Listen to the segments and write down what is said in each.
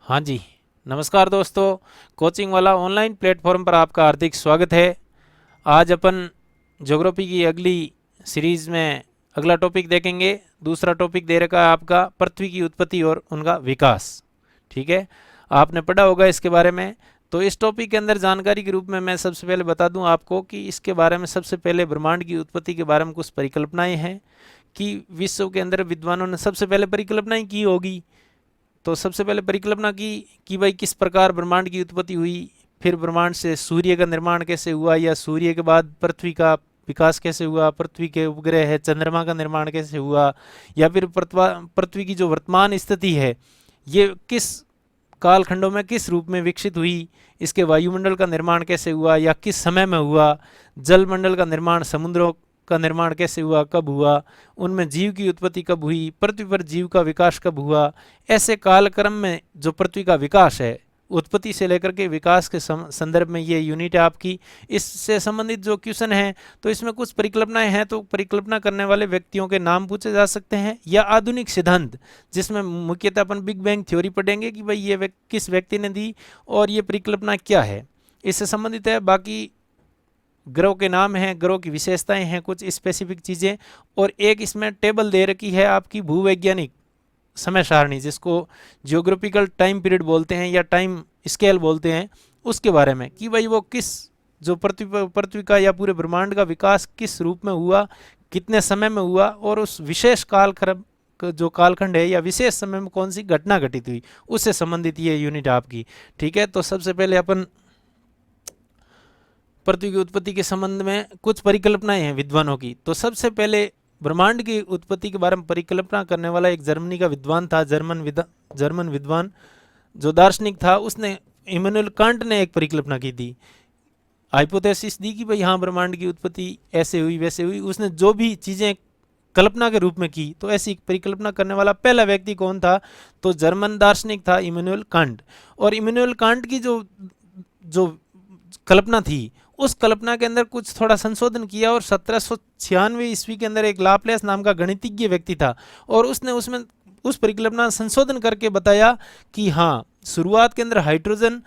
हाँ जी, नमस्कार दोस्तों। कोचिंग वाला ऑनलाइन प्लेटफॉर्म पर आपका हार्दिक स्वागत है। आज अपन ज्योग्राफी की अगली सीरीज़ में अगला टॉपिक देखेंगे। दूसरा टॉपिक दे रखा है आपका पृथ्वी की उत्पत्ति और उनका विकास। ठीक है, आपने पढ़ा होगा इसके बारे में। तो इस टॉपिक के अंदर जानकारी के रूप में मैं सबसे पहले बता दूं आपको कि इसके बारे में सबसे पहले ब्रह्मांड की उत्पत्ति के बारे में कुछ परिकल्पनाएं हैं कि विश्व के अंदर विद्वानों ने सबसे पहले परिकल्पनाएं की होगी। तो सबसे पहले परिकल्पना की कि भाई किस प्रकार ब्रह्मांड की उत्पत्ति हुई, फिर ब्रह्मांड से सूर्य का निर्माण कैसे हुआ, या सूर्य के बाद पृथ्वी का विकास कैसे हुआ, पृथ्वी के उपग्रह है चंद्रमा का निर्माण कैसे हुआ, या फिर पृथ्वी की जो वर्तमान स्थिति है ये किस कालखंडों में किस रूप में विकसित हुई, इसके वायुमंडल का निर्माण कैसे हुआ या किस समय में हुआ, जलमंडल का निर्माण, समुद्रों का निर्माण कैसे हुआ, कब हुआ, उनमें जीव की उत्पत्ति कब हुई, पृथ्वी पर जीव का विकास कब हुआ। ऐसे कालक्रम में जो पृथ्वी का विकास है, उत्पत्ति से लेकर के विकास के संदर्भ में ये यूनिट है आपकी। इससे संबंधित जो क्वेश्चन है तो इसमें कुछ परिकल्पनाएं हैं, तो परिकल्पना करने वाले व्यक्तियों के नाम पूछे जा सकते हैं, या आधुनिक सिद्धांत जिसमें मुख्यतः अपन बिग बैंग थ्योरी पढ़ेंगे कि भाई ये किस व्यक्ति ने दी और ये परिकल्पना क्या है, इससे संबंधित है। बाकी ग्रहों के नाम हैं, ग्रहों की विशेषताएं हैं, कुछ स्पेसिफिक चीज़ें, और एक इसमें टेबल दे रखी है आपकी भूवैज्ञानिक समय सारणी, जिसको जियोग्राफिकल टाइम पीरियड बोलते हैं या टाइम स्केल बोलते हैं, उसके बारे में कि भाई वो किस जो पृथ्वी का या पूरे ब्रह्मांड का विकास किस रूप में हुआ, कितने समय में हुआ, और उस विशेष कालक्रम जो कालखंड है या विशेष समय में कौन सी घटना घटित हुई, उससे संबंधित ये यूनिट आपकी। ठीक है, तो सबसे पहले अपन पृथ्वी की उत्पत्ति के संबंध में कुछ परिकल्पनाएं हैं विद्वानों की। तो सबसे पहले ब्रह्मांड की उत्पत्ति के बारे में परिकल्पना करने वाला एक जर्मनी का विद्वान था, जर्मन विद्वान जो दार्शनिक था, उसने इमैनुअल कांट ने एक परिकल्पना की थी, हाइपोथेसिस दी कि भाई हाँ ब्रह्मांड की उत्पत्ति ऐसे हुई वैसे हुई। उसने जो भी चीज़ें कल्पना के रूप में की, तो ऐसी परिकल्पना करने वाला पहला व्यक्ति कौन था, तो जर्मन दार्शनिक था इमैनुअल कांट। और इमैनुअल कांट की जो जो कल्पना थी, उस कल्पना के अंदर कुछ थोड़ा संशोधन किया, और 1796 ईस्वी के अंदर एक लाप्लेस नाम का गणितज्ञ व्यक्ति था, और उसने उसमें उस परिकल्पना संशोधन करके बताया कि हाँ शुरुआत के अंदर हाइड्रोजन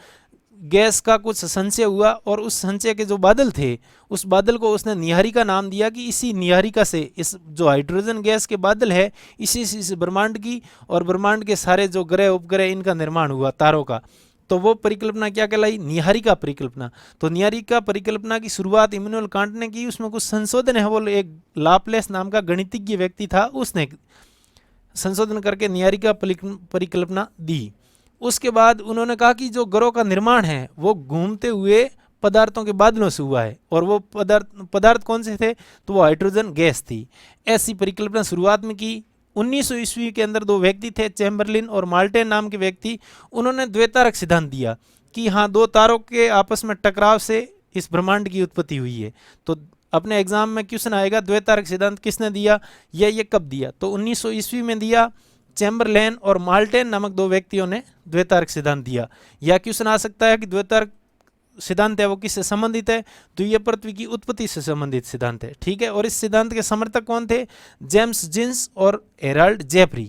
गैस का कुछ संचय हुआ, और उस संचय के जो बादल थे उस बादल को उसने निहारिका नाम दिया कि इसी निहारिका से, इस जो हाइड्रोजन गैस के बादल है, इसी से इस ब्रह्मांड की और ब्रह्मांड के सारे जो ग्रह उपग्रह इनका निर्माण हुआ, तारों का। तो वो परिकल्पना क्या कहलाई, निहारिका परिकल्पना। तो निहारिका परिकल्पना की शुरुआत इमैनुअल कांट ने की, उसमें कुछ संशोधन है, वो एक लाप्लेस नाम का गणितज्ञ व्यक्ति था, उसने संशोधन करके निहारिका परिकल्पना दी। उसके बाद उन्होंने कहा कि जो ग्रहों का निर्माण है वो घूमते हुए पदार्थों के बादलों से हुआ है, और वो पदार्थ कौन से थे, तो वो हाइड्रोजन गैस थी। ऐसी परिकल्पना शुरुआत में की। 1900 ईस्वी के अंदर दो व्यक्ति थे, चैम्बरलिन और माल्टेन नाम के व्यक्ति, उन्होंने द्वैतारक सिद्धांत दिया कि हाँ दो तारों के आपस में टकराव से इस ब्रह्मांड की उत्पत्ति हुई है। तो अपने एग्जाम में क्वेश्चन आएगा द्वैतारक सिद्धांत किसने दिया या ये कब दिया, तो 1900 ईस्वी में दिया। चैम्बरलेन और माल्टेन नामक दो व्यक्तियों ने द्वैतारक सिद्धांत दिया। या क्वेश्चन आ सकता है कि द्वैतारक सिद्धांत है वो किससे संबंधित है, तो ये पृथ्वी की उत्पत्ति से संबंधित सिद्धांत है। ठीक है, और इस सिद्धांत के समर्थक कौन थे, जेम्स जीन्स और हेराल्ड जेफरी।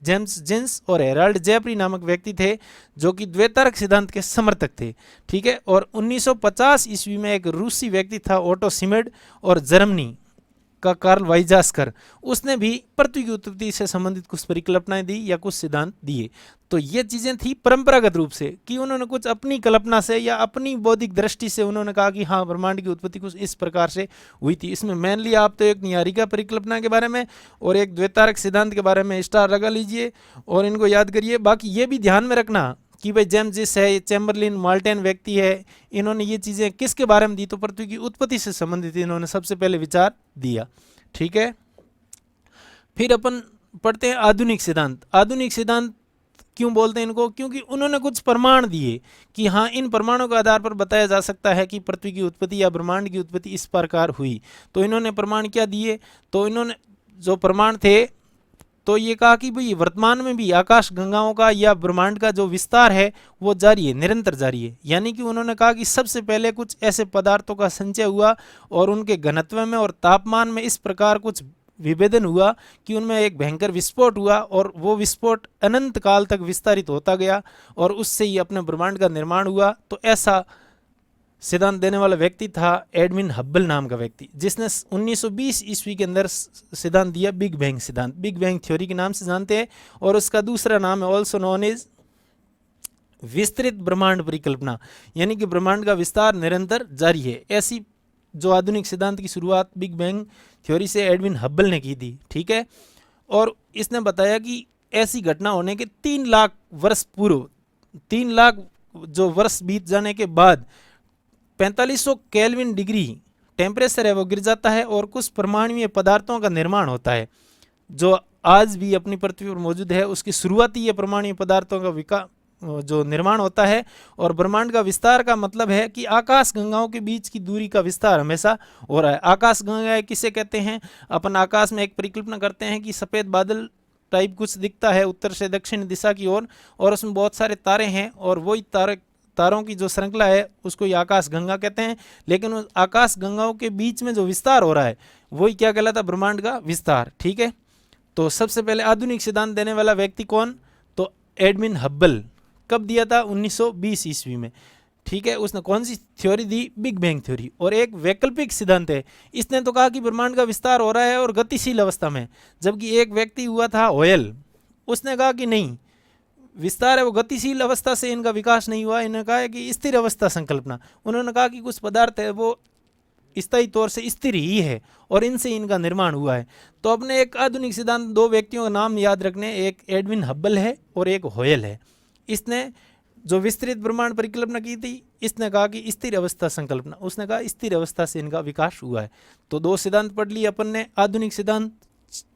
जेम्स जीन्स और हेराल्ड जेफरी नामक व्यक्ति थे जो कि द्वैतारक सिद्धांत के समर्थक थे। ठीक है, और 1950 ईस्वी में एक रूसी व्यक्ति था ओटो शिमेड, और जर्मनी का कार्ल वाइजास्कर, उसने भी पृथ्वी की उत्पत्ति से संबंधित कुछ परिकल्पनाएं दी या कुछ सिद्धांत दिए। तो ये चीज़ें थी परंपरागत रूप से कि उन्होंने कुछ अपनी कल्पना से या अपनी बौद्धिक दृष्टि से उन्होंने कहा कि हाँ ब्रह्मांड की उत्पत्ति कुछ इस प्रकार से हुई थी। इसमें मेनली आप तो एक निहारिका परिकल्पना के बारे में और एक द्वैतारक सिद्धांत के बारे में स्टार लगा लीजिए और इनको याद करिए। बाकी ये भी ध्यान में रखना कि भाई जेम्स जिस है, चैम्बरलिन, माल्टेन व्यक्ति है, इन्होंने ये चीज़ें किसके बारे में दी, तो पृथ्वी की उत्पत्ति से संबंधित इन्होंने सबसे पहले विचार दिया। ठीक है, फिर अपन पढ़ते हैं आधुनिक सिद्धांत। आधुनिक सिद्धांत क्यों बोलते हैं इनको, क्योंकि उन्होंने कुछ प्रमाण दिए कि हाँ इन प्रमाणों के आधार पर बताया जा सकता है कि पृथ्वी की उत्पत्ति या ब्रह्मांड की उत्पत्ति इस प्रकार हुई। तो इन्होंने प्रमाण क्या दिए, तो इन्होंने जो प्रमाण थे तो ये कहा कि भाई वर्तमान में भी आकाश गंगाओं का या ब्रह्मांड का जो विस्तार है वो जारी है, निरंतर जारी है। यानी कि उन्होंने कहा कि सबसे पहले कुछ ऐसे पदार्थों का संचय हुआ और उनके घनत्व में और तापमान में इस प्रकार कुछ विभेदन हुआ कि उनमें एक भयंकर विस्फोट हुआ और वो विस्फोट अनंत काल तक विस्तारित होता गया और उससे ही अपने ब्रह्मांड का निर्माण हुआ। तो ऐसा सिद्धांत देने वाला व्यक्ति था एडविन हब्बल नाम का व्यक्ति, जिसने 1920 ईस्वी के अंदर सिद्धांत दिया बिग बैंग सिद्धांत, बिग बैंग थ्योरी के नाम से जानते हैं। और उसका दूसरा नाम है ऑल्सो नोन एज विस्तृत ब्रह्मांड परिकल्पना, यानी कि ब्रह्मांड का विस्तार निरंतर जारी है। ऐसी जो आधुनिक सिद्धांत की शुरुआत बिग बैंग थ्योरी से एडविन हब्बल ने की थी, ठीक है। और इसने बताया कि ऐसी घटना होने के 3 लाख वर्ष पूर्व, 3 लाख जो वर्ष बीत जाने के बाद 4500 केल्विन डिग्री टेम्परेचर है वो गिर जाता है और कुछ परमाणुीय पदार्थों का निर्माण होता है जो आज भी अपनी पृथ्वी पर मौजूद है। उसकी शुरुआती ये परमाणुीय पदार्थों का जो निर्माण होता है। और ब्रह्मांड का विस्तार का मतलब है कि आकाश गंगाओं के बीच की दूरी का विस्तार हमेशा हो रहा है। आकाश गंगाएं किसे कहते हैं? अपन आकाश में एक परिकल्पना करते हैं कि सफ़ेद बादल टाइप कुछ दिखता है उत्तर से दक्षिण दिशा की ओर, और उसमें बहुत सारे तारे हैं और वही तारों की जो श्रृंखला है उसको ये आकाश गंगा कहते हैं। लेकिन उस आकाश गंगाओं के बीच में जो विस्तार हो रहा है वही क्या कहलाता है? ब्रह्मांड का विस्तार, ठीक है। तो सबसे पहले आधुनिक सिद्धांत देने वाला व्यक्ति कौन? तो एडविन हब्बल। कब दिया था? 1920 ईस्वी में, ठीक है। उसने कौन सी थ्योरी दी? Big bang theory. और एक वैकल्पिक सिद्धांत है, इसने तो कहा कि ब्रह्मांड का विस्तार हो रहा है और गतिशील अवस्था में, जबकि एक व्यक्ति हुआ था होयल, उसने कहा कि नहीं, विस्तार है वो गतिशील अवस्था से इनका विकास नहीं हुआ। इन्होंने कहा है कि स्थिर अवस्था संकल्पना। उन्होंने कहा कि कुछ पदार्थ है वो स्थायी तौर से स्थिर ही है और इनसे इनका निर्माण हुआ है। तो अपने एक आधुनिक सिद्धांत 2 व्यक्तियों का नाम याद रखने, एक एडविन हब्बल है और एक होयल है। इसने जो विस्तृत ब्रह्मांड परिकल्पना की थी, इसने कहा कि स्थिर अवस्था संकल्पना, उसने कहा स्थिर अवस्था से इनका विकास हुआ है। तो 2 सिद्धांत पढ़ लिए अपन ने। आधुनिक सिद्धांत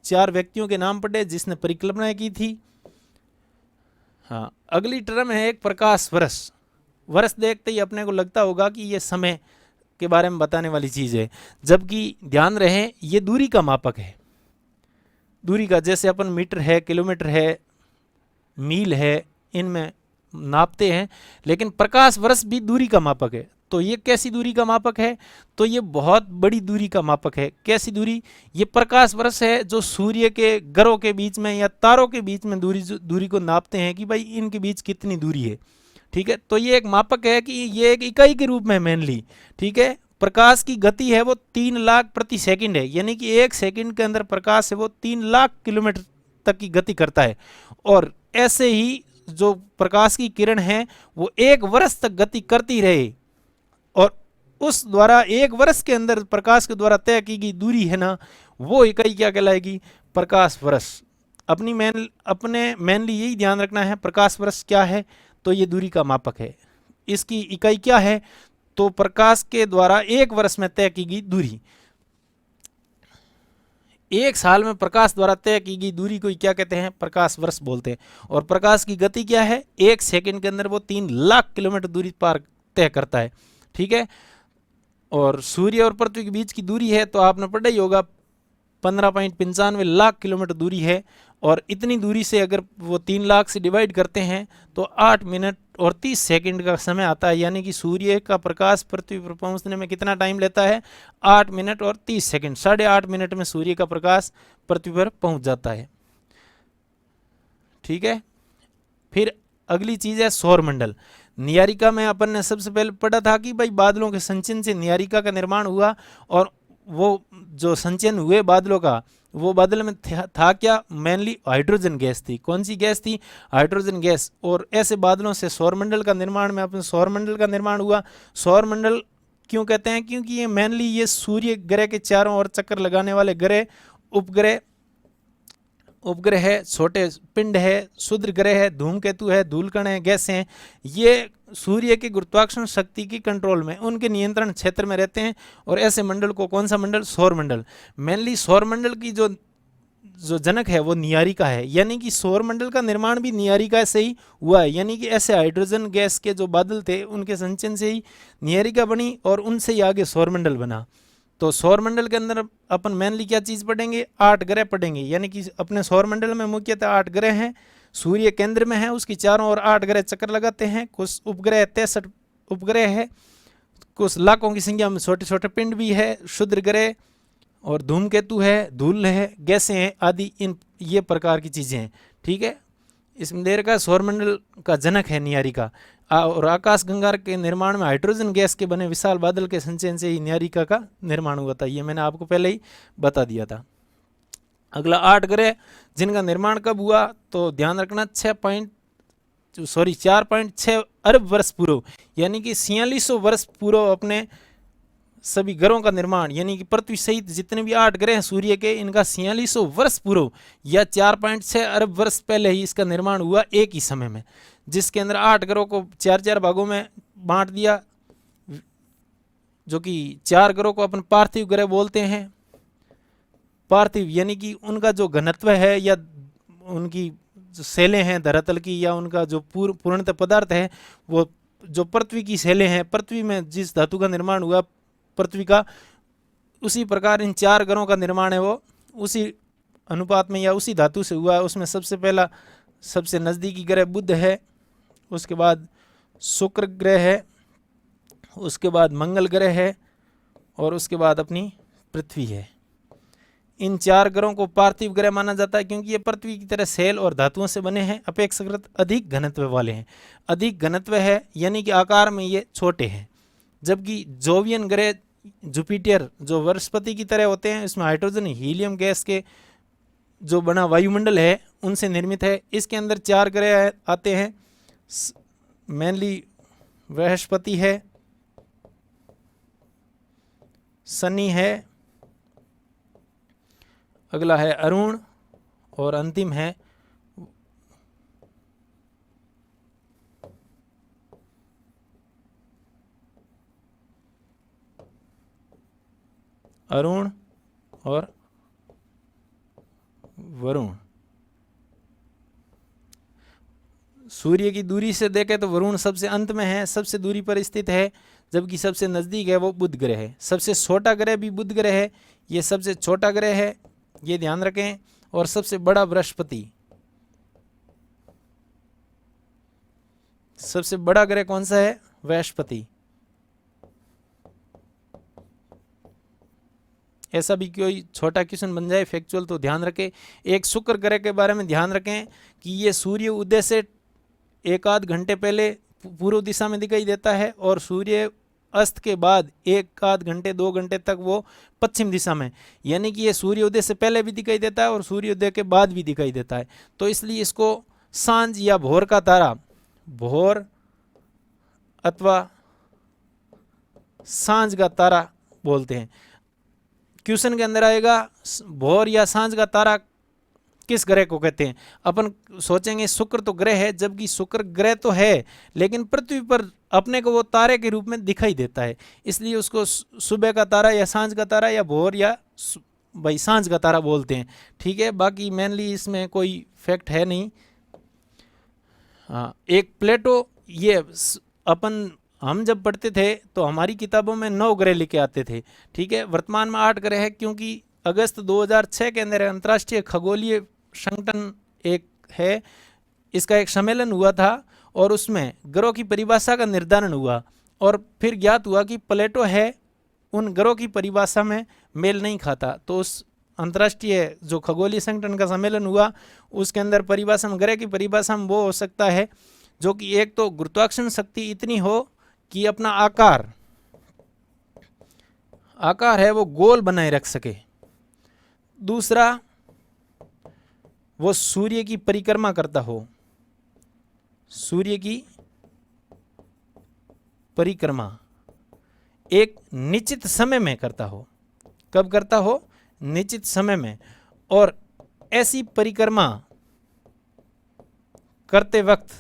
4 व्यक्तियों के नाम पढ़े जिसने परिकल्पना की थी। हाँ, अगली टर्म है एक प्रकाश वर्ष। वर्ष देखते ही अपने को लगता होगा कि ये समय के बारे में बताने वाली चीज़ है, जबकि ध्यान रहे ये दूरी का मापक है। दूरी का, जैसे अपन मीटर है, किलोमीटर है, मील है, इनमें नापते हैं, लेकिन प्रकाश वर्ष भी दूरी का मापक है। तो ये कैसी दूरी का मापक है? तो ये बहुत बड़ी दूरी का मापक है। कैसी दूरी? ये प्रकाश वर्ष है जो सूर्य के ग्रहों के बीच में या तारों के बीच में दूरी को नापते हैं कि भाई इनके बीच कितनी दूरी है, ठीक है। तो ये एक मापक है कि ये एक इकाई के रूप में मेनली, ठीक है। प्रकाश की गति है वो 3 लाख प्रति सेकंड है, यानी कि 1 सेकंड के अंदर प्रकाश है वो 3 लाख किलोमीटर तक की गति करता है। और ऐसे ही जो प्रकाश की किरण है वो 1 वर्ष तक गति करती रहे और उस द्वारा 1 वर्ष के अंदर प्रकाश के द्वारा तय की गई दूरी है ना, वो इकाई क्या कहलाएगी? प्रकाश वर्ष। अपने मेनली यही ध्यान रखना है, प्रकाश वर्ष क्या है? तो ये दूरी का मापक है। इसकी इकाई क्या है? तो प्रकाश के द्वारा 1 वर्ष में तय की गई दूरी। 1 साल में प्रकाश द्वारा तय की गई दूरी को क्या कहते हैं? प्रकाश वर्ष बोलते हैं। और प्रकाश की गति क्या है? 1 सेकंड के अंदर वो 3 लाख किलोमीटर दूरी पार तय करता है, ठीक है। और सूर्य और पृथ्वी के बीच की दूरी है तो आपने पढ़ा ही होगा 15.95 लाख किलोमीटर दूरी है। और इतनी दूरी से अगर वो 3 लाख से डिवाइड करते हैं तो 8 मिनट और 30 सेकंड का समय आता है, यानी कि सूर्य का प्रकाश पृथ्वी पर पहुंचने में कितना टाइम लेता है? 8 मिनट और 30 सेकंड। 8.5 मिनट में सूर्य का प्रकाश पृथ्वी पर पहुंच जाता है, ठीक है। फिर अगली चीज़ है सौरमंडल। न्यारिका में अपन ने सबसे पहले पढ़ा था कि भाई बादलों के संचयन से न्यारिका का निर्माण हुआ। और वो जो संचयन हुए बादलों का, वो बादल में था क्या? मेनली हाइड्रोजन गैस थी। कौन सी गैस थी? Hydrogen gas. और ऐसे बादलों से सौरमंडल का निर्माण में अपने सौरमंडल का निर्माण हुआ। सौरमंडल क्यों कहते हैं? क्योंकि ये मेनली ये सूर्य ग्रह के चारों ओर चक्कर लगाने वाले ग्रह, उपग्रह है, छोटे पिंड है, क्षुद्र ग्रह है, धूमकेतु है, धूलकण है, गैसें हैं, ये सूर्य की गुरुत्वाकर्षण शक्ति की कंट्रोल में, उनके नियंत्रण क्षेत्र में रहते हैं। और ऐसे मंडल को कौन सा मंडल? सौरमंडल। मेनली सौरमंडल की जो जनक है वो न्यारिका है, यानी कि सौरमंडल का निर्माण भी न्यारिका से ही हुआ है। यानी कि ऐसे हाइड्रोजन गैस के जो बादल थे उनके संचयन से ही न्यारिका बनी और उनसे ही आगे सौरमंडल बना। तो सौरमंडल के अंदर अपन मेनली क्या चीज़ पढ़ेंगे? 8 ग्रह पढ़ेंगे। यानी कि अपने सौरमंडल में मुख्यतः 8 ग्रह हैं। सूर्य केंद्र में है, उसकी चारों ओर 8 ग्रह चक्कर लगाते हैं। कुछ उपग्रह 63 उपग्रह है, कुछ लाखों की संख्या में छोटे छोटे पिंड भी है, क्षुद्र ग्रह और धूमकेतु है, धूल है, गैसें हैं आदि, इन ये प्रकार की चीज़ें हैं। ठीक है, इसमें देर का सौरमंडल का जनक है न्यारिका। और आकाश गंगा के निर्माण में हाइड्रोजन गैस के बने विशाल बादल के संचयन से ही न्यारिका का निर्माण हुआ था। ये मैंने आपको पहले ही बता दिया था। अगला 8 ग्रह जिनका निर्माण कब हुआ, तो ध्यान रखना 4.6 अरब वर्ष पूर्व, यानी कि 4600 वर्ष पूर्व अपने सभी ग्रहों का निर्माण, यानी कि पृथ्वी सहित जितने भी 8 ग्रह हैं सूर्य के, इनका 4600 वर्ष पूर्व या 4.6 अरब वर्ष पहले ही इसका निर्माण हुआ एक ही समय में, जिसके अंदर 8 ग्रहों को 4-4 भागों में बांट दिया, जो कि 4 ग्रहों को अपन पार्थिव ग्रह बोलते हैं। पार्थिव यानी कि उनका जो घनत्व है या उनकी जो सेलें हैं धरातल की, या उनका जो पूर्णतः पदार्थ है, वो जो पृथ्वी की सेलें हैं, पृथ्वी में जिस धातु का निर्माण हुआ पृथ्वी का, उसी प्रकार इन 4 ग्रहों का निर्माण है वो उसी अनुपात में या उसी धातु से हुआ है। उसमें सबसे पहला सबसे नज़दीकी ग्रह बुध है, उसके बाद शुक्र ग्रह है, उसके बाद मंगल ग्रह है, और उसके बाद अपनी पृथ्वी है। इन 4 ग्रहों को पार्थिव ग्रह माना जाता है क्योंकि ये पृथ्वी की तरह सेल और धातुओं से बने हैं, अपेक्षाकृत अधिक घनत्व वाले हैं। अधिक घनत्व है यानी कि आकार में ये छोटे हैं, जबकि जोवियन ग्रह जुपिटर जो बृहस्पति की तरह होते हैं, इसमें हाइड्रोजन हीलियम गैस के जो बना वायुमंडल है उनसे निर्मित है। इसके अंदर 4 ग्रह आते हैं, मेनली बृहस्पति है, शनि है, अगला है अरुण, और अंतिम है अरुण और वरुण। सूर्य की दूरी से देखें तो वरुण सबसे अंत में है, सबसे दूरी पर स्थित है, जबकि सबसे नज़दीक है वो बुध ग्रह है। सबसे छोटा ग्रह भी बुध ग्रह है, ये सबसे छोटा ग्रह है, ये ध्यान रखें। और सबसे बड़ा बृहस्पति, सबसे बड़ा ग्रह कौन सा है, बृहस्पति। ऐसा भी कोई छोटा क्वेश्चन बन जाए फैक्चुअल तो ध्यान रखें। एक शुक्र ग्रह के बारे में ध्यान रखें कि ये सूर्य उदय से 1-8 घंटे पहले पूर्व दिशा में दिखाई देता है, और सूर्य अस्त के बाद 1-8 घंटे 2 घंटे तक वो पश्चिम दिशा में, यानी कि ये सूर्योदय से पहले भी दिखाई देता है और सूर्योदय के बाद भी दिखाई देता है। तो इसलिए इसको सांझ या भोर का तारा, भोर अथवा सांझ का तारा बोलते हैं। क्वेश्चन के अंदर आएगा भोर या सांझ का तारा किस ग्रह को कहते हैं। अपन सोचेंगे शुक्र तो ग्रह है, जबकि शुक्र ग्रह तो है लेकिन पृथ्वी पर अपने को वो तारे के रूप में दिखाई देता है, इसलिए उसको सुबह का तारा या सांझ का तारा या भोर या भाई सांझ का तारा बोलते हैं। ठीक है, बाकी मेनली इसमें कोई फैक्ट है नहीं। हाँ, एक प्लेटो, ये अपन हम जब पढ़ते थे तो हमारी किताबों में 9 ग्रह लिखे आते थे। ठीक है, वर्तमान में 8 ग्रह है, क्योंकि अगस्त 2006 के अंदर अंतर्राष्ट्रीय खगोलीय संगठन एक है, इसका एक सम्मेलन हुआ था और उसमें ग्रहों की परिभाषा का निर्धारण हुआ, और फिर ज्ञात हुआ कि प्लेटो है उन ग्रहों की परिभाषा में मेल नहीं खाता। तो उस अंतर्राष्ट्रीय जो खगोलीय संगठन का सम्मेलन हुआ उसके अंदर परिभाषा में, ग्रह की परिभाषा में वो हो सकता है जो कि एक तो गुरुत्वाकर्षण शक्ति इतनी हो कि अपना आकार है वो गोल बनाए रख सके, दूसरा वो सूर्य की परिक्रमा करता हो, सूर्य की परिक्रमा एक निश्चित समय में करता हो। कब करता हो, निश्चित समय में, और ऐसी परिक्रमा करते वक्त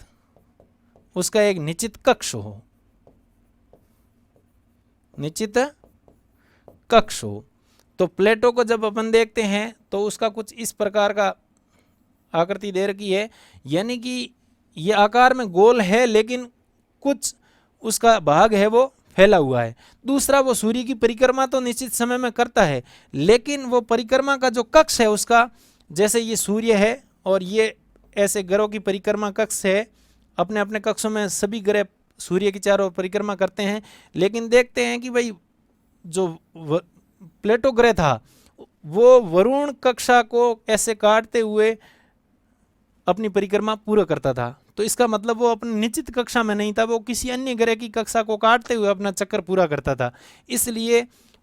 उसका एक निश्चित कक्ष हो, निश्चित कक्ष हो। तो प्लेटो को जब अपन देखते हैं तो उसका कुछ इस प्रकार का आकृति दे रखी है, यानी कि ये आकार में गोल है लेकिन कुछ उसका भाग है वो फैला हुआ है। दूसरा, वो सूर्य की परिक्रमा तो निश्चित समय में करता है, लेकिन वो परिक्रमा का जो कक्ष है उसका, जैसे ये सूर्य है और ये ऐसे ग्रहों की परिक्रमा कक्ष है, अपने अपने कक्षों में सभी ग्रह सूर्य की चारों ओर परिक्रमा करते हैं, लेकिन देखते हैं कि भाई जो प्लेटो ग्रह था वो वरुण कक्षा को ऐसे काटते हुए अपनी परिक्रमा पूरा करता था। तो इसका मतलब वो अपनी निश्चित कक्षा में नहीं था, वो किसी अन्य ग्रह की कक्षा को काटते हुए अपना चक्कर पूरा करता था। इसलिए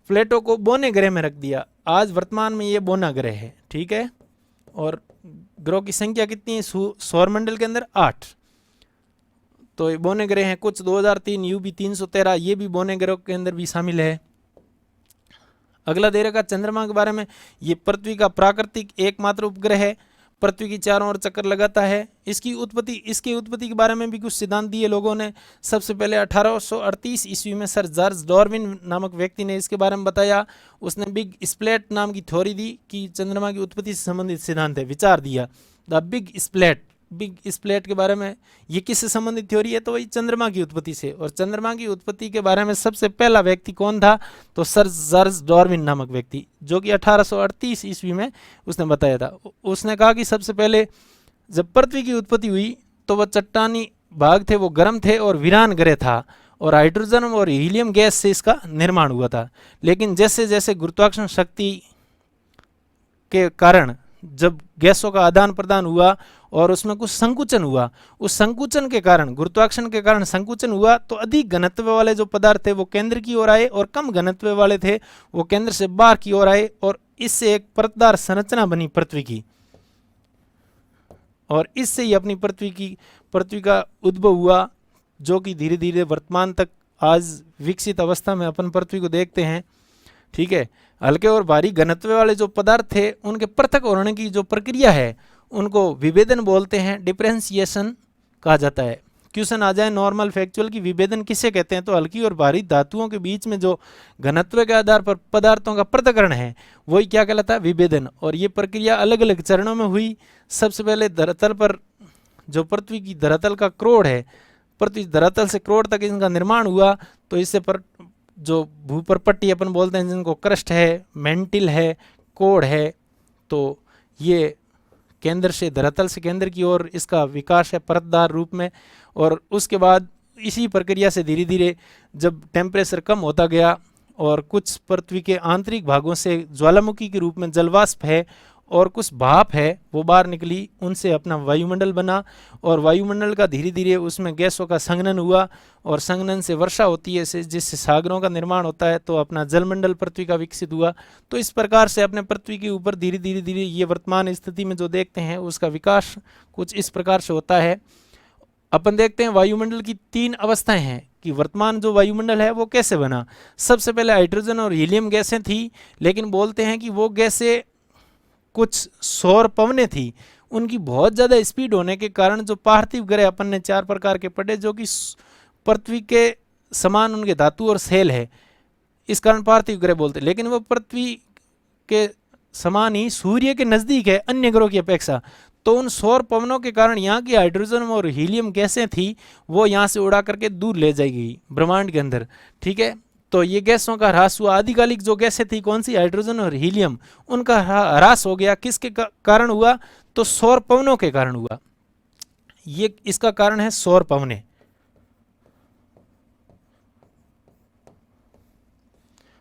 प्लेटो को बोने ग्रह में रख दिया। आज वर्तमान में ये बोना ग्रह है, ठीक है। और ग्रहों की संख्या कितनी है सौरमंडल के अंदर? 8। तो ये बोने ग्रह हैं कुछ। 2003 यूबी 313 ये भी बोने ग्रह के अंदर भी शामिल है। अगला दे रखा चंद्रमा के बारे में। ये पृथ्वी का प्राकृतिक एकमात्र उपग्रह है, पृथ्वी की चारों ओर चक्कर लगाता है। इसकी उत्पत्ति के बारे में भी कुछ सिद्धांत दिए लोगों ने। सबसे पहले 1838 ईस्वी में सर जॉर्ज डार्विन नामक व्यक्ति ने इसके बारे में बताया। उसने बिग स्प्लैट नाम की थ्योरी दी कि चंद्रमा की उत्पत्ति से संबंधित सिद्धांत है, विचार दिया। द बिग स्प्लैट के बारे में ये किससे संबंधित थ्योरी है? तो वही चंद्रमा की उत्पत्ति से। और चंद्रमा की उत्पत्ति के बारे में सबसे पहला व्यक्ति कौन था? तो सर जॉर्ज डार्विन नामक व्यक्ति, जो कि 1838 ईस्वी में उसने बताया था। उसने कहा कि सबसे पहले जब पृथ्वी की उत्पत्ति हुई तो वह चट्टानी भाग थे, वो गर्म थे और वीरान ग्रह था, और हाइड्रोजन और हीलियम गैस से इसका निर्माण हुआ था। लेकिन जैसे जैसे गुरुत्वाकर्षण शक्ति के कारण जब गैसों का आदान प्रदान हुआ और उसमें कुछ संकुचन हुआ, उस संकुचन के कारण, गुरुत्वाकर्षण के कारण संकुचन हुआ, तो अधिक घनत्व वाले जो पदार्थ थे वो केंद्र की ओर आए, और कम घनत्व वाले थे वो केंद्र से बाहर की ओर आए, और इससे एक परतदार संरचना बनी पृथ्वी की। और इससे ही अपनी पृथ्वी का उद्भव हुआ, जो कि धीरे धीरे वर्तमान तक आज विकसित अवस्था में अपन पृथ्वी को देखते हैं, ठीक है। हल्के और भारी घनत्व वाले जो पदार्थ थे उनके पृथक होने की जो प्रक्रिया है उनको विभेदन बोलते हैं, डिफरेंशिएशन कहा जाता है। क्वेश्चन आ जाए नॉर्मल फैक्चुअल की विभेदन किसे कहते हैं, तो हल्की और भारी धातुओं के बीच में जो घनत्व के आधार पर पदार्थों का पृथक्करण है वही क्या कहलाता है? विभेदन। और ये प्रक्रिया अलग अलग चरणों में हुई। सबसे पहले धरातल पर जो पृथ्वी की धरातल का क्रोड़ है, पृथ्वी धरातल से क्रोड़ तक इनका निर्माण हुआ। तो इससे पर जो भूपरपट्टी अपन बोलते हैं, जिनको क्रस्ट है, मेंटिल है, कोड है, तो ये केंद्र से धरातल से केंद्र की ओर इसका विकास है परतदार रूप में। और उसके बाद इसी प्रक्रिया से धीरे धीरे जब टेम्परेचर कम होता गया और कुछ पृथ्वी के आंतरिक भागों से ज्वालामुखी के रूप में जलवाष्प है और कुछ भाप है वो बाहर निकली, उनसे अपना वायुमंडल बना, और वायुमंडल का धीरे धीरे उसमें गैसों का संघनन हुआ, और संघनन से वर्षा होती है, जिससे सागरों का निर्माण होता है, तो अपना जलमंडल पृथ्वी का विकसित हुआ। तो इस प्रकार से अपने पृथ्वी के ऊपर धीरे धीरे ये वर्तमान स्थिति में जो देखते हैं उसका विकास कुछ इस प्रकार से होता है। अपन देखते हैं वायुमंडल की 3 अवस्थाएं हैं कि वर्तमान जो वायुमंडल है वो कैसे बना। सबसे पहले हाइड्रोजन और हीलियम गैसें थी, लेकिन बोलते हैं कि वो गैसें कुछ सौर पवनें थी, उनकी बहुत ज़्यादा स्पीड होने के कारण जो पार्थिव ग्रह अपन ने 4 प्रकार के पढ़े, जो कि पृथ्वी के समान उनके धातु और सेल है, इस कारण पार्थिव ग्रह बोलते हैं। लेकिन वो पृथ्वी के समान ही सूर्य के नज़दीक है अन्य ग्रहों की अपेक्षा। तो उन सौर पवनों के कारण यहाँ की हाइड्रोजन और हीलियम गैसें थी वो यहाँ से उड़ा करके दूर ले जाएगी ब्रह्मांड के अंदर, ठीक है। तो ये गैसों का ह्रास हुआ। आदिकालिक जो गैसें थी कौन सी? हाइड्रोजन और हीलियम, उनका ह्रास हो गया। किसके कारण हुआ? तो सौर पवनों के कारण हुआ। ये इसका कारण है सौर पवनें।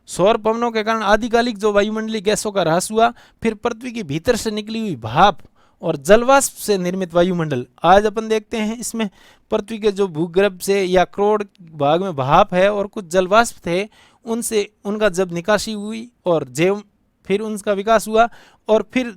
सौर पवनों के कारण आदिकालिक जो वायुमंडलीय गैसों का ह्रास हुआ। फिर पृथ्वी के भीतर से निकली हुई भाप और जलवाष्प से निर्मित वायुमंडल, आज अपन देखते हैं इसमें पृथ्वी के जो भूगर्भ से या क्रोड़ भाग में भाप है और कुछ जलवाष्प थे, उनसे उनका जब निकासी हुई और जैव फिर उनका विकास हुआ, और फिर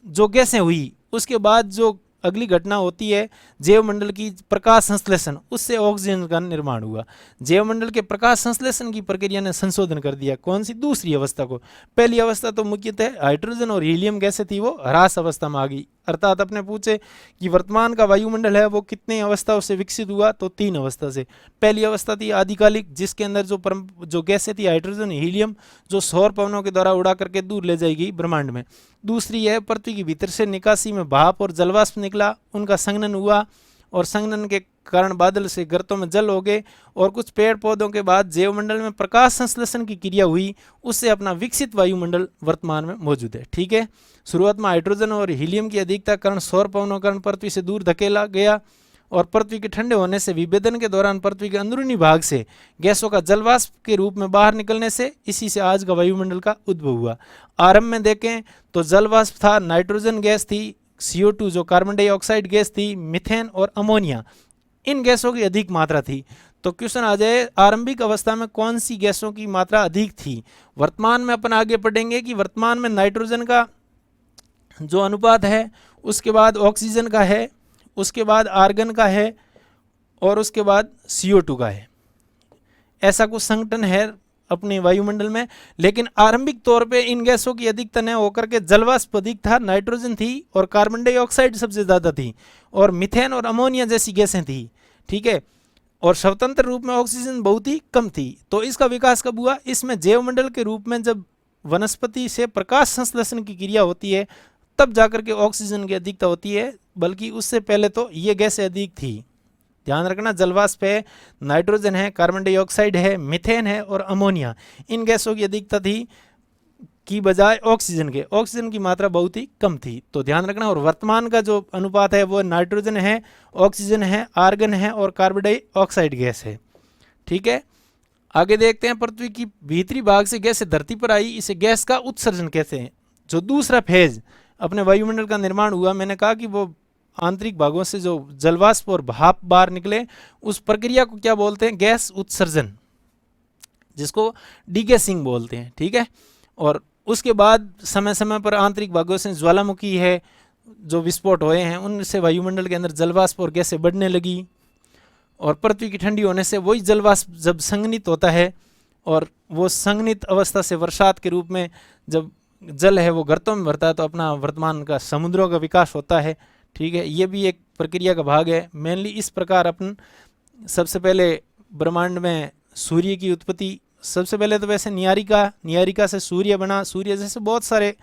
जो गैसें हुई उसके बाद जो अगली घटना होती है जैवमंडल की प्रकाश संश्लेषण, उससे ऑक्सीजन का निर्माण हुआ। जैवमंडल के प्रकाश संश्लेषण की प्रक्रिया ने संशोधन कर दिया कौन सी? दूसरी अवस्था को। पहली अवस्था तो मुख्यतः हाइड्रोजन और हीलियम गैसें थी, वो ह्रास अवस्था में आ गई। अर्थात अपने पूछे कि वर्तमान का वायुमंडल है वो कितने अवस्थाओं से विकसित हुआ, तो 3 अवस्था से। पहली अवस्था थी आदिकालिक, जिसके अंदर जो गैसें थी हाइड्रोजन हीलियम, जो सौर पवनों के द्वारा उड़ा करके दूर ले जाएगी ब्रह्मांड में। दूसरी है पृथ्वी के भीतर से निकासी में भाप और जलवाष्प निकला, उनका संघनन हुआ, और संघनन के कारण बादल से गर्तों में जल हो गए, और कुछ पेड़ पौधों के बाद जैवमंडल में प्रकाश संश्लेषण की क्रिया हुई, उससे अपना विकसित वायुमंडल वर्तमान में मौजूद है, ठीक है। शुरुआत में हाइड्रोजन और हीलियम की अधिकता कारण सौर पवनों कारण पृथ्वी से दूर धकेला गया, और पृथ्वी के ठंडे होने से विभेदन के दौरान पृथ्वी के अंदरूनी भाग से गैसों का जलवाष्प के रूप में बाहर निकलने से इसी से आज का वायुमंडल का उद्भव हुआ। आरंभ में देखें तो जलवाष्प था, नाइट्रोजन गैस थी, CO2 जो कार्बन डाइऑक्साइड गैस थी, मीथेन और अमोनिया, इन गैसों की अधिक मात्रा थी। तो क्वेश्चन आ जाए आरंभिक अवस्था में कौन सी गैसों की मात्रा अधिक थी। वर्तमान में अपन आगे पढ़ेंगे कि वर्तमान में नाइट्रोजन का जो अनुपात है, उसके बाद ऑक्सीजन का है, उसके बाद आर्गन का है और उसके बाद CO2 का है। ऐसा कुछ संगठन है अपने वायुमंडल में, लेकिन आरंभिक तौर पे इन गैसों की अधिकता न होकर के जलवाष्प अधिक था, नाइट्रोजन थी और कार्बन डाइऑक्साइड सबसे ज़्यादा थी और मीथेन और अमोनिया जैसी गैसें थी, ठीक है। और स्वतंत्र रूप में ऑक्सीजन बहुत ही कम थी। तो इसका विकास कब हुआ? इसमें जैवमंडल के रूप में जब वनस्पति से प्रकाश संश्लेषण की क्रिया होती है तब जाकर के ऑक्सीजन की अधिकता होती है, बल्कि उससे पहले तो ये गैसें अधिक थी। ध्यान रखना, जलवाष्प है, नाइट्रोजन है, कार्बन डाइऑक्साइड है, मीथेन है और अमोनिया, इन गैसों की अधिकता थी की बजाय ऑक्सीजन के। ऑक्सीजन की मात्रा बहुत ही कम थी, तो ध्यान रखना। और वर्तमान का जो अनुपात है वो नाइट्रोजन है, ऑक्सीजन है, आर्गन है और कार्बन डाइऑक्साइड गैस है, ठीक है। आगे देखते हैं, पृथ्वी की भीतरी भाग से गैस धरती पर आई, इसे गैस का उत्सर्जन कहते हैं। जो दूसरा फेज अपने वायुमंडल का निर्माण हुआ, मैंने कहा कि वो आंतरिक भागों से जो जलवाष्प और भाप बाहर निकले, उस प्रक्रिया को क्या बोलते हैं? गैस उत्सर्जन, जिसको डीगैसिंग बोलते हैं, ठीक है। और उसके बाद समय समय पर आंतरिक भागों से ज्वालामुखी है जो विस्फोट हुए हैं, उनसे वायुमंडल के अंदर जलवाष्प और गैसें बढ़ने लगी और पृथ्वी की ठंडी होने से वही जलवाष्प जब संघनित होता है और वो संघनित अवस्था से वर्षात के रूप में जब जल है वो गर्तों में भरता है तो अपना वर्तमान का समुद्रों का विकास होता है, ठीक है। ये भी एक प्रक्रिया का भाग है। मेनली इस प्रकार अपन सबसे पहले ब्रह्मांड में सूर्य की उत्पत्ति, सबसे पहले तो वैसे नियारिका से सूर्य बना, सूर्य जैसे बहुत सारे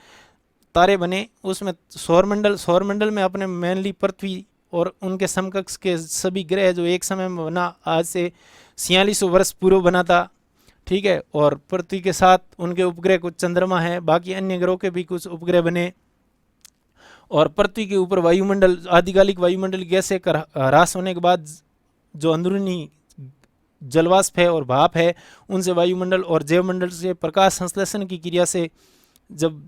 तारे बने, उसमें सौरमंडल में अपने मेनली पृथ्वी और उनके समकक्ष के सभी ग्रह जो एक समय में बना, आज से 4600 वर्ष पूर्व बना था, ठीक है। और पृथ्वी के साथ उनके उपग्रह, कुछ चंद्रमा है, बाकी अन्य ग्रहों के भी कुछ उपग्रह बने और पृथ्वी के ऊपर वायुमंडल, आदिकालिक वायुमंडल गैसें का ह्रास होने के बाद जो अंदरूनी जलवाष्प है और भाप है, उनसे वायुमंडल और जैवमंडल से प्रकाश संश्लेषण की क्रिया से जब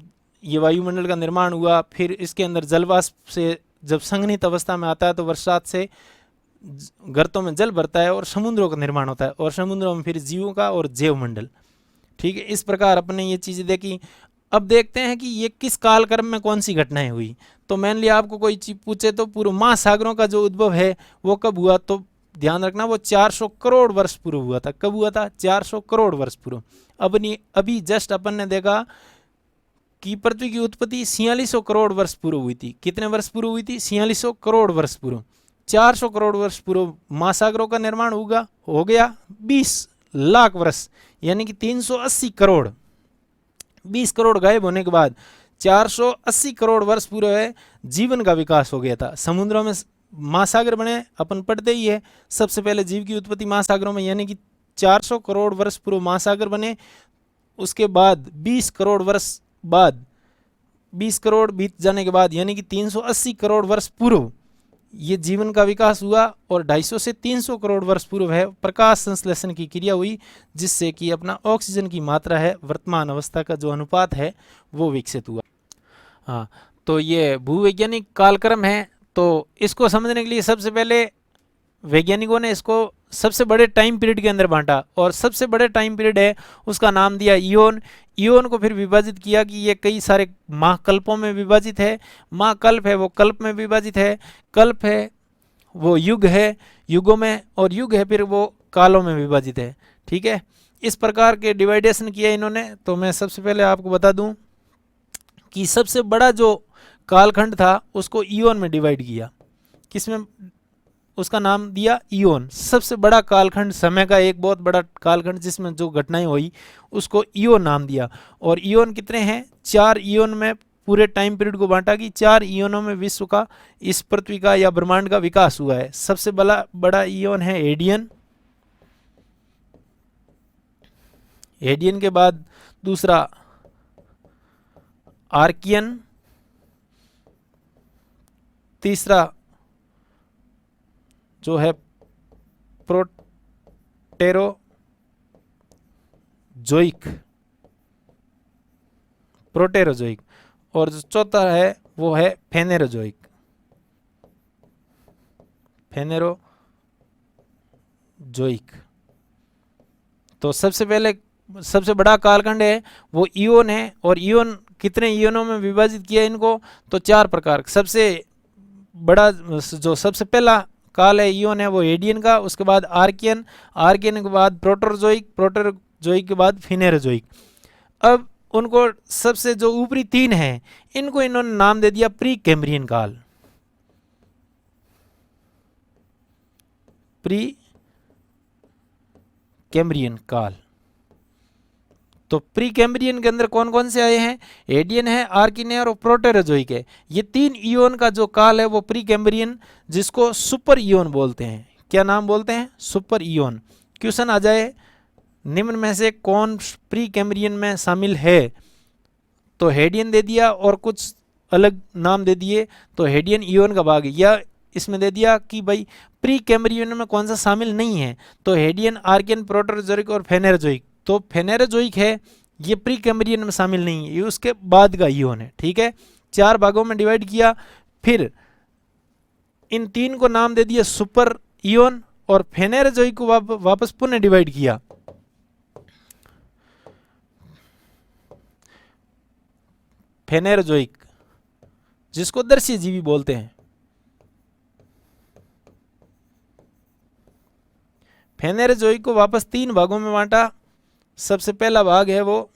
ये वायुमंडल का निर्माण हुआ, फिर इसके अंदर जलवाष्प से जब संघनित अवस्था में आता है तो वर्षात से गर्तों में जल भरता है और समुद्रों का निर्माण होता है और समुद्रों में फिर जीवों का और जैवमंडल, ठीक है। इस प्रकार अपने ये चीज़ें देखी। अब देखते हैं कि ये किस कालक्रम में कौन सी घटनाएं हुई। तो मेनली आपको कोई चीज पूछे तो पूर्व महासागरों का जो उद्भव है वो कब हुआ, तो ध्यान रखना वो 400 करोड़ वर्ष पूर्व हुआ था। कब हुआ था? 400 करोड़ वर्ष पूर्व। अभी जस्ट अपन ने देखा कि पृथ्वी की उत्पत्ति 4600 करोड़ वर्ष पूर्व हुई थी। कितने वर्ष पूर्व हुई थी? 4600 करोड़ वर्ष पूर्व। 400 करोड़ वर्ष पूर्व महासागरों का निर्माण हो गया 20 लाख वर्ष, यानी कि 380 करोड़। 20 करोड़ गायब होने के बाद 480 करोड़ वर्ष पूर्व है जीवन का विकास हो गया था। समुद्रों में महासागर बने, अपन पढ़ते ही है, सबसे पहले जीव की उत्पत्ति महासागरों में, यानी कि 400 करोड़ वर्ष पूर्व महासागर बने। उसके बाद 20 करोड़ वर्ष बाद, 20 करोड़ बीत जाने के बाद, यानी कि 380 करोड़ वर्ष पूर्व ये जीवन का विकास हुआ और 250 से 300 करोड़ वर्ष पूर्व है प्रकाश संश्लेषण की क्रिया हुई, जिससे कि अपना ऑक्सीजन की मात्रा है, वर्तमान अवस्था का जो अनुपात है वो विकसित हुआ। हाँ, तो ये भूवैज्ञानिक कालक्रम है। तो इसको समझने के लिए सबसे पहले वैज्ञानिकों ने इसको सबसे बड़े टाइम पीरियड के अंदर बांटा और सबसे बड़े टाइम पीरियड है उसका नाम दिया ईओन। ईओन को फिर विभाजित किया कि ये कई सारे महाकल्पों में विभाजित है। महाकल्प है वो कल्प में विभाजित है, कल्प है वो युग है, युगों में, और युग है फिर वो कालों में विभाजित है, ठीक है। इस प्रकार के डिवाइडेशन किया इन्होंने। तो मैं सबसे पहले आपको बता दूं कि सबसे बड़ा जो कालखंड था उसको ईओन में डिवाइड किया। किसमें? उसका नाम दिया ईओन। सबसे बड़ा कालखंड, समय का एक बहुत बड़ा कालखंड जिसमें जो घटनाएं हुई उसको ईओन नाम दिया। और ईओन कितने हैं? 4 ईओन में पूरे टाइम पीरियड को बांटा कि 4 ईओनों में विश्व का, इस पृथ्वी का या ब्रह्मांड का विकास हुआ है। सबसे बड़ा ईओन है एडियन। एडियन के बाद दूसरा आर्कियन, तीसरा जो है प्रोटेरोजोइक, और जो चौथा है वो है फेनेरोजोइक। तो सबसे पहले सबसे बड़ा कालखंड है वो इयोन है, और इयोन कितने इयोनों में विभाजित किया इनको, तो 4 प्रकार। सबसे बड़ा जो सबसे पहला काल है इयोन है वो एडियन का, उसके बाद आर्कियन, आर्कियन के बाद प्रोटोजोइक, प्रोटोजोइक के बाद फिनेरोजोइक। अब उनको सबसे जो ऊपरी 3 हैं इनको इन्होंने नाम दे दिया प्री कैम्ब्रियन काल। प्री कैम्ब्रियन काल। तो प्री कैम्ब्रियन के अंदर कौन कौन से आए हैं, एडियन है, आर्कियन है और प्रोटेरोजोइक है। ये 3 इयोन का जो काल है वो प्री कैम्ब्रियन, जिसको सुपर इयोन बोलते हैं। क्या नाम बोलते हैं, सुपर इयोन। क्वेश्चन आ जाए निम्न में से कौन प्री कैम्ब्रियन में शामिल है, तो हेडियन दे दिया और कुछ अलग नाम दे दिए, तो हेडियन इयोन का भाग है। या इसमें दे दिया कि भाई प्री कैम्ब्रियन में कौन सा शामिल नहीं है, तो हेडियन, आर्कियन, प्रोटोजोइक और फेनेरोजोइक। तो फेनेरोजोइक है ये प्री कैम्ब्रियन में शामिल नहीं है, ये उसके बाद का इयोन है। ठीक है, 4 भागों में डिवाइड किया, फिर इन 3 को नाम दे दिया सुपर इयोन, और फेनेरोजोइक को वापस पुनः डिवाइड किया। फेनेरोजोइक जिसको दर्शी जीवी बोलते हैं। फेनेरोजोइक को वापस 3 भागों में बांटा। सबसे पहला भाग है वो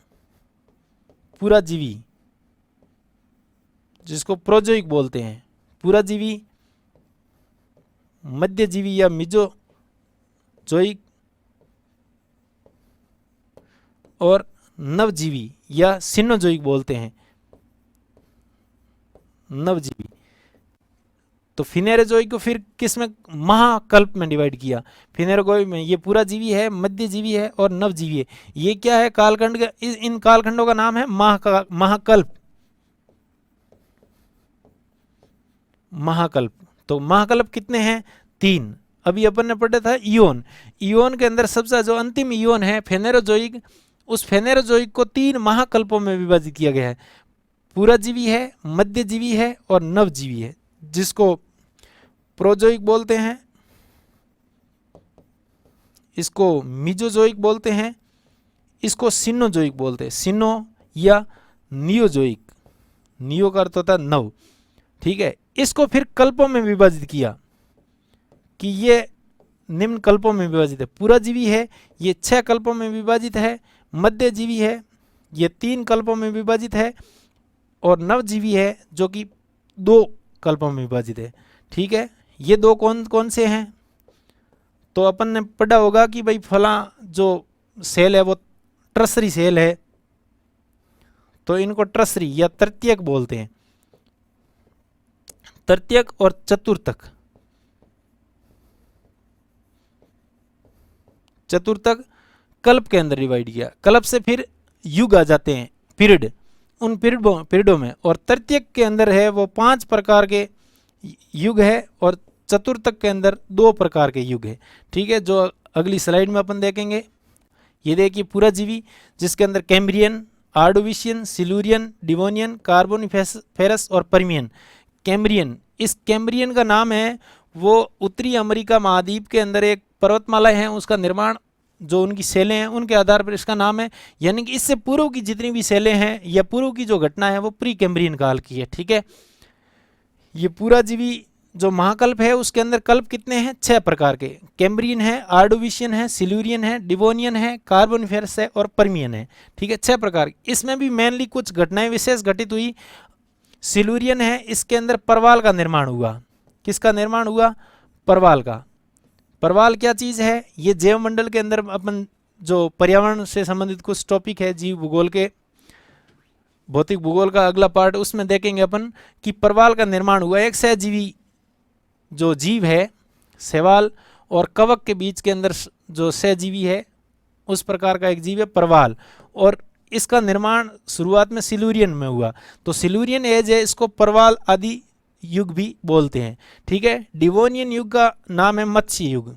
पूरा जीवी, जिसको प्रोजोइक बोलते हैं। पूरा जीवी, मध्य जीवी या मिजोजोइक, और नवजीवी या सिनोजोइक बोलते हैं, नवजीवी। तो फिनेरोजोइक को फिर किस में, महाकल्प में डिवाइड किया। फिनेरोजोइक में ये पूरा जीवी है, मध्य जीवी है और नवजीवी है। ये क्या है, कालखंड का, इन कालखंडों का नाम है महाकल्प। महाकल्प। तो महाकल्प कितने हैं, 3। अभी अपन ने पढ़ा था इयोन। इयोन के अंदर सबसे जो अंतिम इयोन है फेनेरोजोइक, उस फेनेरोजोइक को 3 महाकल्पों में विभाजित किया गया है। पूरा जीवी है, मध्य जीवी है और नवजीवी है, जिसको प्रोजोइक बोलते हैं, इसको मिजोजोइक बोलते हैं, इसको सिनोजोइक बोलते हैं। सिनो या नियोजोइक, नियो का अर्थ होता है 9। ठीक है, इसको फिर कल्पों में विभाजित किया कि ये निम्न कल्पों में विभाजित है। पूरा जीवी है ये 6 कल्पों में विभाजित है, मध्य जीवी है ये 3 कल्पों में विभाजित है, और नवजीवी है जो कि 2 कल्पों में विभाजित है। ठीक है, ये 2 कौन कौन से हैं, तो अपन ने पढ़ा होगा कि भाई फला जो सेल है वो ट्रसरी सेल है, तो इनको ट्रसरी या तृतीयक बोलते हैं। तृतीयक और चतुर्थक। चतुर्थक कल्प के अंदर डिवाइड किया। कल्प से फिर युग आ जाते हैं, पीरियड, उन पीरियडों में। और तृतीयक के अंदर है वो 5 प्रकार के युग है, और चतुर्थक के अंदर 2 प्रकार के युग है। ठीक है, जो अगली स्लाइड में अपन देखेंगे। ये देखिए पूरा जीवी, जिसके अंदर कैम्ब्रियन, आर्डोविशियन, सिल्यूरियन, डिवोनियन, कार्बोनिफेरस और पर्मियन। कैम्ब्रियन, इस कैम्ब्रियन का नाम है वो उत्तरी अमेरिका महाद्वीप के अंदर एक पर्वतमाला है, उसका निर्माण, जो उनकी सेलें हैं उनके आधार पर इसका नाम है। यानी कि इससे पूर्व की जितनी भी सेलें हैं या पूर्व की जो घटना है वो प्री कैम्ब्रियन काल की है। ठीक है, ये पूरा जीवी जो महाकल्प है उसके अंदर कल्प कितने हैं, 6 प्रकार के। कैम्ब्रियन है, आर्डोविशियन है, सिल्यूरियन है, डिवोनियन है, कार्बोनिफेरस है और पर्मियन है। ठीक है, 6 प्रकार। इसमें भी मेनली कुछ घटनाएं विशेष घटित हुई। सिल्यूरियन है, इसके अंदर परवाल का निर्माण हुआ। किसका निर्माण हुआ, परवाल का। परवाल क्या चीज़ है, ये जैव मंडल के अंदर अपन जो पर्यावरण से संबंधित कुछ टॉपिक है, जीव भूगोल के, भौतिक भूगोल का अगला पार्ट, उसमें देखेंगे अपन कि परवाल का निर्माण हुआ। एक सहजीवी जो जीव है, शैवाल और कवक के बीच के अंदर जो सहजीवी है, उस प्रकार का एक जीव है परवाल, और इसका निर्माण शुरुआत में सिल्यूरियन में हुआ। तो सिल्यूरियन एज है, इसको परवाल आदि युग भी बोलते हैं। ठीक है, डिवोनियन युग का नाम है मत्स्य युग,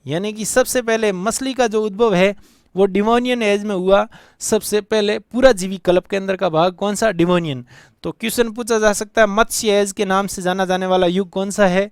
यानी कि सबसे पहले मछली का जो उद्भव है वो डिवोनियन एज में हुआ। सबसे पहले पूरा जीवी कल्प के अंदर का भाग कौन सा, डिवोनियन। तो क्वेश्चन पूछा जा सकता है मत्स्य एज के नाम से जाना जाने वाला युग कौन सा है,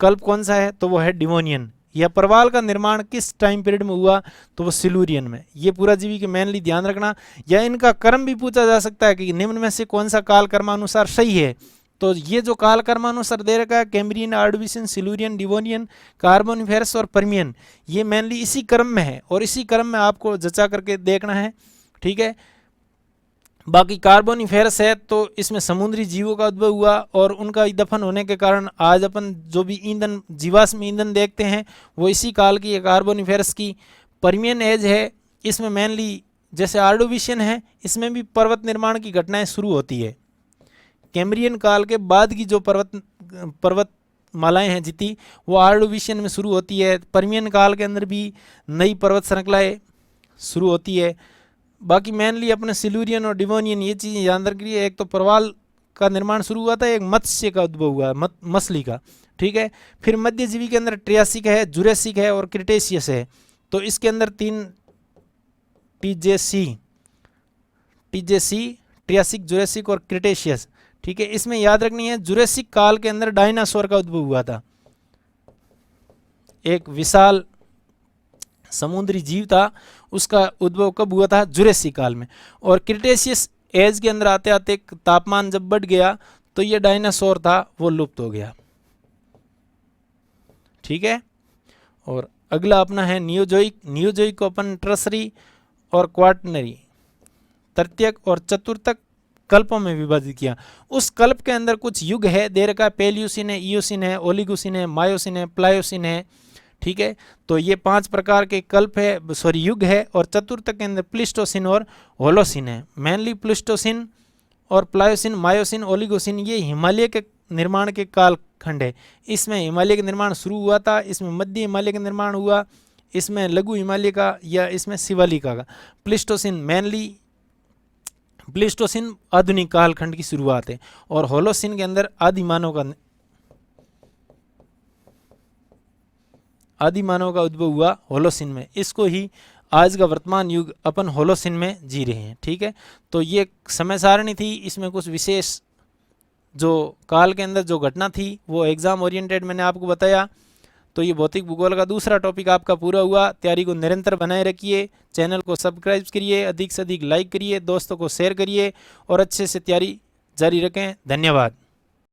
कल्प कौन सा है, तो वो है डिवोनियन। या प्रवाल का निर्माण किस टाइम पीरियड में हुआ, तो वो सिलूरियन में। ये पूरा जीवी के मेनली ध्यान रखना। या इनका क्रम भी पूछा जा सकता है कि निम्न में से कौन सा काल कर्मानुसार सही है, तो ये जो काल कर्मानुसार दे रखा है कैम्ब्रियन, आर्डोविशियन, सिलूरियन, डिवोनियन, कार्बोनिफेरस और पर्मियन, ये मेनली इसी क्रम में है और इसी क्रम में आपको जचा करके देखना है। ठीक है, बाकी कार्बोनिफेरस है तो इसमें समुद्री जीवों का उद्भव हुआ और उनका दफन होने के कारण आज अपन जो भी ईंधन, जीवाश्म ईंधन देखते हैं वो इसी काल की है, कार्बोनिफेरस की। पर्मियन एज है, इसमें मेनली जैसे आर्डोविशियन है, इसमें भी पर्वत निर्माण की घटनाएं शुरू होती है। कैम्ब्रियन काल के बाद की जो पर्वत मालाएं हैं जितनी, वो आर्डोविशियन में शुरू होती है। पर्मियन काल के अंदर भी नई पर्वत श्रृंखलाएं शुरू होती है। बाकी मेनली अपने सिलूरियन और डिवोनियन ये चीज़ें याद रखिए। एक तो प्रवाल का निर्माण शुरू हुआ था, एक मत्स्य का उद्भव हुआ, मछली का। ठीक है, फिर मध्यजीवी के अंदर ट्रियासिक है, जुरेसिक है और क्रिटेशियस है। तो इसके अंदर 3 टीजेसी, ट्रियासिक, जुरेसिक और क्रिटेशियस। ठीक है, इसमें याद रखनी है जुरेसिक काल के अंदर डायनासोर का उद्भव हुआ था, एक विशाल समुद्री जीव था, उसका उद्भव कब हुआ था, जुरेसिक काल में। और क्रिटेशियस एज के अंदर आते आते तापमान जब बढ़ गया तो ये डायनासोर था वो लुप्त हो गया। ठीक है, और अगला अपना है नियोजोइक। नियोजोइक को अपन ट्रसरी और क्वार्टनरी, तृतीयक और चतुर्थक कल्पों में विभाजित किया। उस कल्प के अंदर कुछ युग है दे रखा है, पेलियोसिन है, इयोसिन है, ओलिगोसिन है, मायोसिन है, प्लायोसिन है। ठीक है, तो ये 5 प्रकार के कल्प है, युग है। और चतुर्थक के अंदर प्लिस्टोसिन और होलोसिन है। मेनली प्लिस्टोसिन और प्लायोसिन, मायोसिन, ओलिगोसिन ये हिमालय के निर्माण के कालखंड है। इसमें हिमालय का निर्माण शुरू हुआ था, इसमें मध्य हिमालय का निर्माण हुआ, इसमें लघु हिमालय का या इसमें शिवालिका का। प्लिस्टोसिन आधुनिक कालखंड की शुरुआत है और होलोसिन के अंदर आदि मानव का उद्भव हुआ होलोसिन में। इसको ही आज का वर्तमान युग अपन होलोसिन में जी रहे हैं। ठीक है, तो ये समय सारणी थी, इसमें कुछ विशेष जो काल के अंदर जो घटना थी वो एग्जाम ओरिएंटेड मैंने आपको बताया। तो ये भौतिक भूगोल का दूसरा टॉपिक आपका पूरा हुआ। तैयारी को निरंतर बनाए रखिए, चैनल को सब्सक्राइब करिए, अधिक से अधिक लाइक करिए, दोस्तों को शेयर करिए और अच्छे से तैयारी जारी रखें। धन्यवाद।